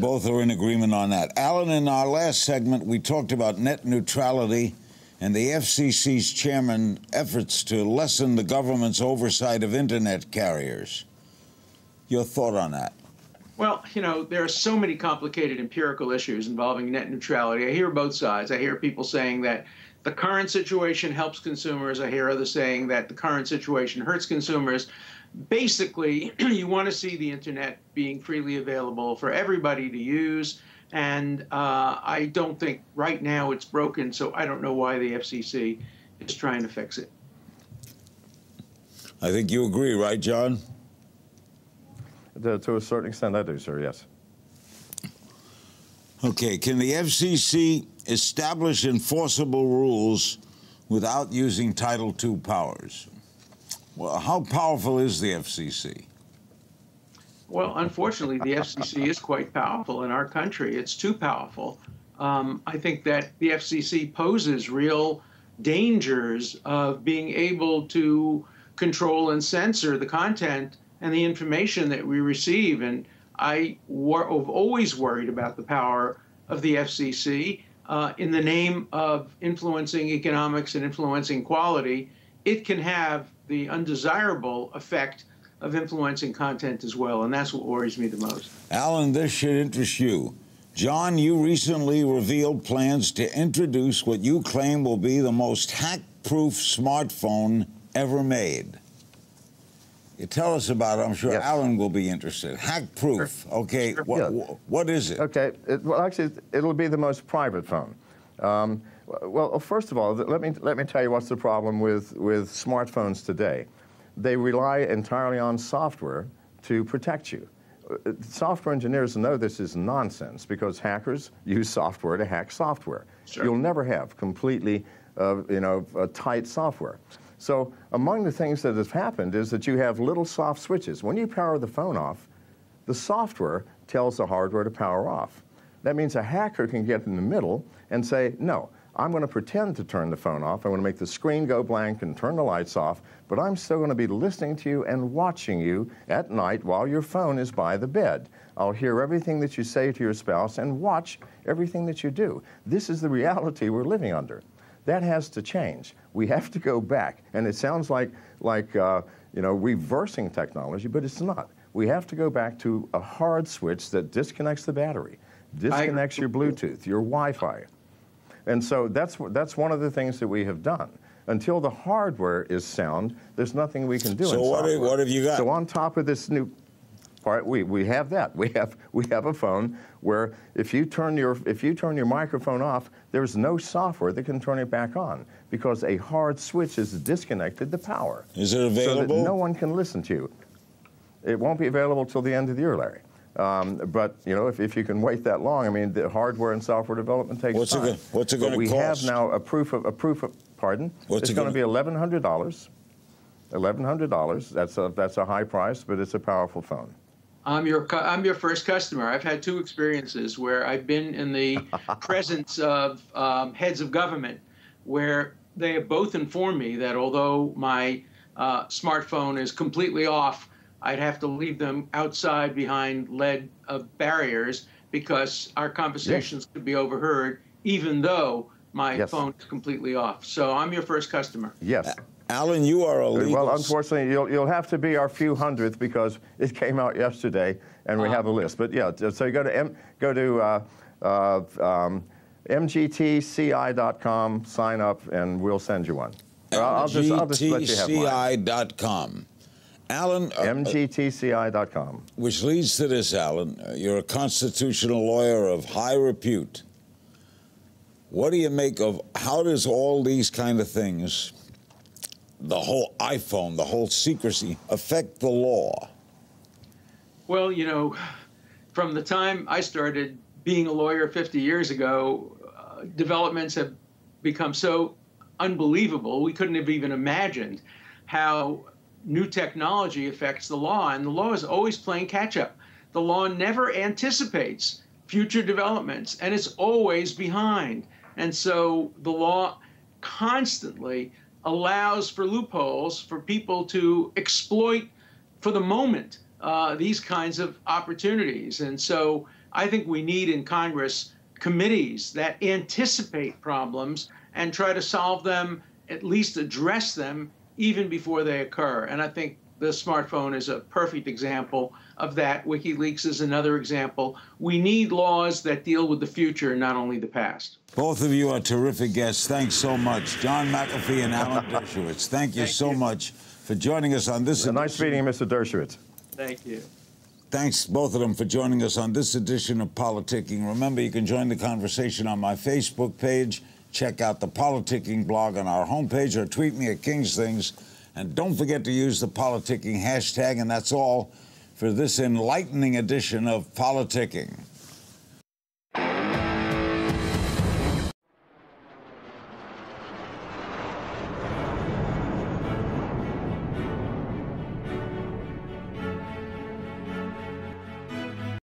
both are in agreement on that. Alan, in our last segment, we talked about net neutrality and the FCC's chairman's efforts to lessen the government's oversight of Internet carriers. Your thought on that? Well, you know, there are so many complicated empirical issues involving net neutrality. I hear both sides. I hear people saying that the current situation helps consumers. I hear others saying that the current situation hurts consumers. Basically, you want to see the Internet being freely available for everybody to use. And I don't think right now it's broken, so I don't know why the FCC is trying to fix it. I think you agree, right, John? To a certain extent, I do, sir, yes. Okay, can the FCC establish enforceable rules without using Title II powers? Well, how powerful is the FCC? Well, unfortunately, the FCC is quite powerful in our country. It's too powerful. I think that the FCC poses real dangers of being able to control and censor the content and the information that we receive. And I have always worried about the power of the FCC in the name of influencing economics and influencing quality. It can have the undesirable effect of influencing content as well, and that's what worries me the most. Alan, this should interest you. John, you recently revealed plans to introduce what you claim will be the most hack-proof smartphone ever made. You tell us about it. I'm sure yes. Alan will be interested. Hack-proof. Sure. Okay, sure. What is it? Okay, well, actually, it'll be the most private phone. Well, first of all, let me tell you what's the problem with smartphones today. They rely entirely on software to protect you. Software engineers know this is nonsense because hackers use software to hack software. Sure. You'll never have completely, tight software. So among the things that have happened is that you have little soft switches. When you power the phone off, the software tells the hardware to power off. That means a hacker can get in the middle and say, no, I'm going to pretend to turn the phone off. I'm going to make the screen go blank and turn the lights off, but I'm still going to be listening to you and watching you at night while your phone is by the bed. I'll hear everything that you say to your spouse and watch everything that you do. This is the reality we're living under. That has to change. We have to go back. And it sounds like reversing technology, but it's not. We have to go back to a hard switch that disconnects the battery, disconnects your Bluetooth, your Wi-Fi. And so that's one of the things that we have done. Until the hardware is sound, there's nothing we can do. So what have you got? So on top of this new part, we have that. We have a phone where if you turn your microphone off, there's no software that can turn it back on because a hard switch has disconnected the power. Is it available? So that no one can listen to you. It won't be available till the end of the year, Larry. But if you can wait that long, I mean, the hardware and software development takes time. What's it going to cost? We have now a proof of pardon. What's it's going to be $1,100. $1,100. That's a high price, but it's a powerful phone. I'm your first customer. I've had two experiences where I've been in the presence of heads of government, where they have both informed me that although my smartphone is completely off, I'd have to leave them outside behind lead barriers because our conversations could be overheard, even though my phone is completely off. So I'm your first customer. Yes. Alan, you are a legal... Well, unfortunately, you'll have to be our few hundredth because it came out yesterday, and we have a list. But yeah, so you go to MGTCI.com, sign up, and we'll send you one. I'll just let you have mine. MGTCI.com. Alan... MGTCI.com. Which leads to this, Alan. You're a constitutional lawyer of high repute. What do you make of how does all these kind of things, the whole iPhone, the whole secrecy, affect the law? Well, from the time I started being a lawyer 50 years ago, developments have become so unbelievable. We couldn't have even imagined how new technology affects the law, and the law is always playing catch-up. The law never anticipates future developments, and it's always behind. And so the law constantly allows for loopholes for people to exploit for the moment these kinds of opportunities. And so I think we need in Congress committees that anticipate problems and try to solve them, at least address them, even before they occur. And I think the smartphone is a perfect example of that. WikiLeaks is another example. We need laws that deal with the future, not only the past. Both of you are terrific guests. Thanks so much. John McAfee and Alan Dershowitz. Thank you so much for joining us on this edition. Nice meeting you, Mr. Dershowitz. Thank you. Thanks, both of them, for joining us on this edition of Politicking. Remember, you can join the conversation on my Facebook page. Check out the Politicking blog on our homepage, or tweet me at King's Things. And don't forget to use the Politicking hashtag. And that's all for this enlightening edition of Politicking.